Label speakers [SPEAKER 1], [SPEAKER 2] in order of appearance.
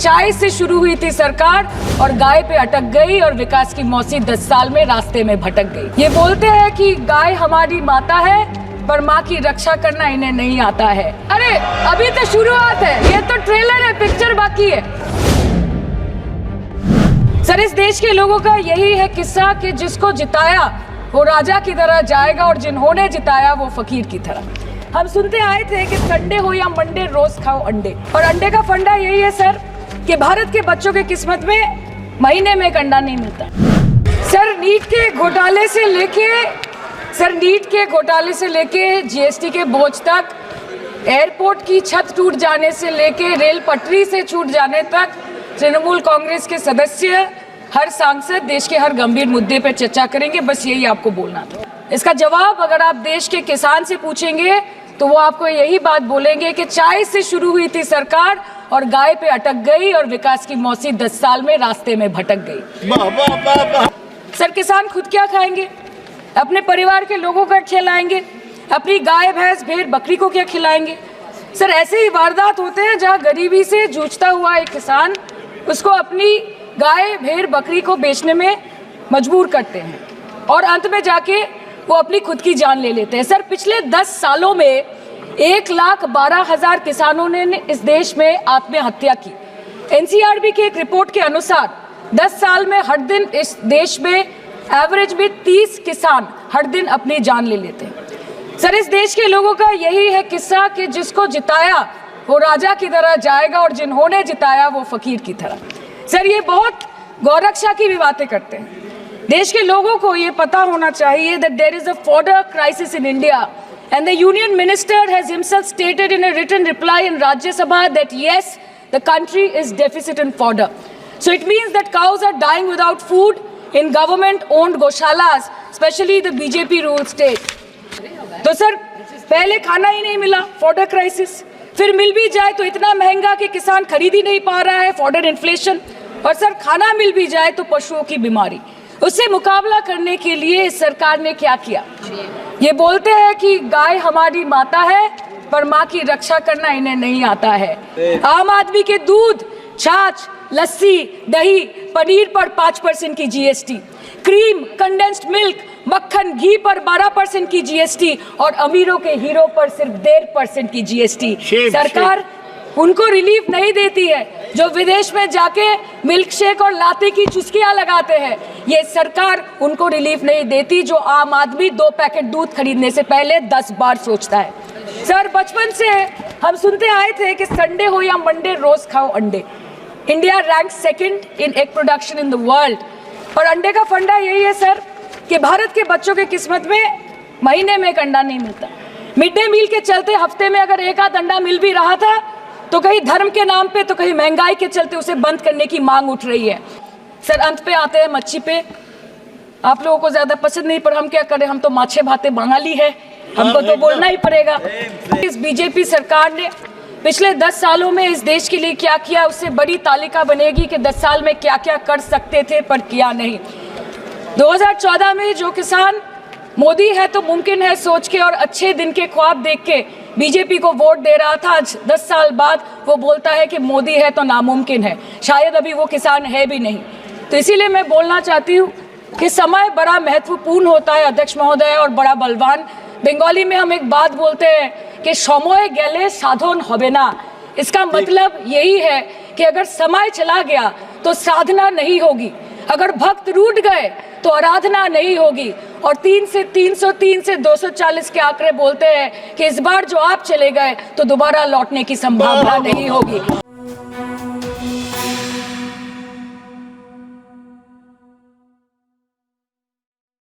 [SPEAKER 1] चाय से शुरू हुई थी सरकार और गाय पे अटक गई और विकास की मौसी 10 साल में रास्ते में भटक गई। ये बोलते हैं कि गाय हमारी माता है पर माँ की रक्षा करना इन्हें नहीं आता है। अरे अभी तो शुरुआत है, ये तो ट्रेलर है, पिक्चर बाकी है। सर, इस देश के लोगों का यही है किस्सा कि जिसको जिताया वो राजा की तरह जाएगा और जिन्होंने जिताया वो फकीर की तरह। हम सुनते आए थे कि संडे हो या मंडे रोज खाओ अंडे, और अंडे का फंडा यही है सर कि भारत के बच्चों की किस्मत में महीने में एक अंडा नहीं मिलता। सर, नीट के घोटाले से लेके जीएसटी के बोझ तक, एयरपोर्ट की छत टूट जाने से लेके रेल पटरी से छूट जाने तक तृणमूल कांग्रेस के सदस्य, हर सांसद देश के हर गंभीर मुद्दे पर चर्चा करेंगे। बस यही आपको बोलना था। इसका जवाब अगर आप देश के किसान से पूछेंगे तो वो आपको यही बात बोलेंगे कि चाय से शुरू हुई थी सरकार और गाय पे अटक गई और विकास की मौसी 10 साल में रास्ते में भटक गई। सर, किसान खुद क्या खाएंगे? अपने परिवार के लोगों को खिलाएंगे? अपनी गाय भैंस भेड़ बकरी को क्या खिलाएंगे? सर, ऐसे ही वारदात होते हैं जहां गरीबी से जूझता हुआ एक किसान उसको अपनी गाय भेड़ बकरी को बेचने में मजबूर करते हैं और अंत में जाके वो अपनी खुद की जान ले लेते हैं। सर, पिछले 10 सालों में 1,12,000 किसानों ने इस देश में आत्महत्या की। एनसीआरबी की एक रिपोर्ट के अनुसार 10 साल में हर दिन इस देश में एवरेज में 30 किसान हर दिन अपनी जान ले लेते हैं। सर, इस देश के लोगों का यही है किस्सा कि जिसको जिताया वो राजा की तरह जाएगा और जिन्होंने जिताया वो फकीर की तरह। सर, ये बहुत गौरक्षा की भी बातें करते हैं। देश के लोगों को ये पता होना चाहिए that there is a fodder crisis in India and the union minister has himself stated in a written reply in Rajya Sabha that yes, the country is deficit in fodder. So it means that cows are dying without food in government owned goshalas, especially the BJP ruled state. तो sir, पहले खाना ही नहीं मिला, fodder crisis, फिर मिल भी जाए तो इतना महंगा कि किसान खरीद ही नहीं पा रहा है, फॉडर इन्फ्लेशन, और सर खाना मिल भी जाए तो पशुओं की बीमारी। उससे मुकाबला करने के लिए इस सरकार ने क्या किया? ये बोलते हैं कि गाय हमारी माता है पर माँ की रक्षा करना इन्हें नहीं आता है। आम आदमी के दूध, छाछ, लस्सी, दही, पनीर पर 5% की जीएसटी, क्रीम, कंडेंस्ड मिल्क, मक्खन, घी पर 12% की जीएसटी और अमीरों के हीरो पर सिर्फ 1.5% की जीएसटी। सरकार उनको रिलीफ नहीं देती है जो विदेश में जाके मिल्क शेक और लाते की चुस्कियां लगाते हैं। ये सरकार उनको रिलीफ नहीं देती जो आम आदमी 2 पैकेट दूध खरीदने से पहले 10 बार सोचता है। सर, बचपन से हम सुनते आए थे कि संडे हो या मंडे रोज खाओ अंडे। India rank 2nd in egg production in the world, और अंडे का फंडा यही है सर कि भारत के बच्चों की किस्मत में महीने में एक अंडा नहीं मिलता। मिड डे मील के चलते हफ्ते में अगर एक आध अंडा मिल भी रहा था तो कहीं धर्म के नाम पे तो कहीं महंगाई के चलते उसे बंद करने की मांग उठ रही है। सर, अंत पे आते हैं मच्छी पे। आप लोगों को ज्यादा पसंद नहीं, पर हम क्या करें, हम तो माछे भाते बंगाली है, हमको तो बोलना ही पड़ेगा। इस बीजेपी सरकार ने पिछले 10 सालों में इस देश के लिए क्या किया, उससे बड़ी तालिका बनेगी कि 10 साल में क्या क्या कर सकते थे पर किया नहीं। 2014 में जो किसान मोदी है तो मुमकिन है सोच के और अच्छे दिन के ख्वाब देख के बीजेपी को वोट दे रहा था, आज 10 साल बाद वो बोलता है कि मोदी है तो नामुमकिन है। शायद अभी वो किसान है भी नहीं। तो इसीलिए मैं बोलना चाहती हूँ कि समय बड़ा महत्वपूर्ण होता है अध्यक्ष महोदय, और बड़ा बलवान। बंगाली में हम एक बात बोलते हैं कि समय गेले साधन होबे ना। इसका मतलब यही है कि अगर समय चला गया तो साधना नहीं होगी, अगर भक्त रूठ गए तो आराधना नहीं होगी। और 3 से 303 से 240 के आंकड़े बोलते हैं कि इस बार जो आप चले गए तो दोबारा लौटने की संभावना नहीं होगी।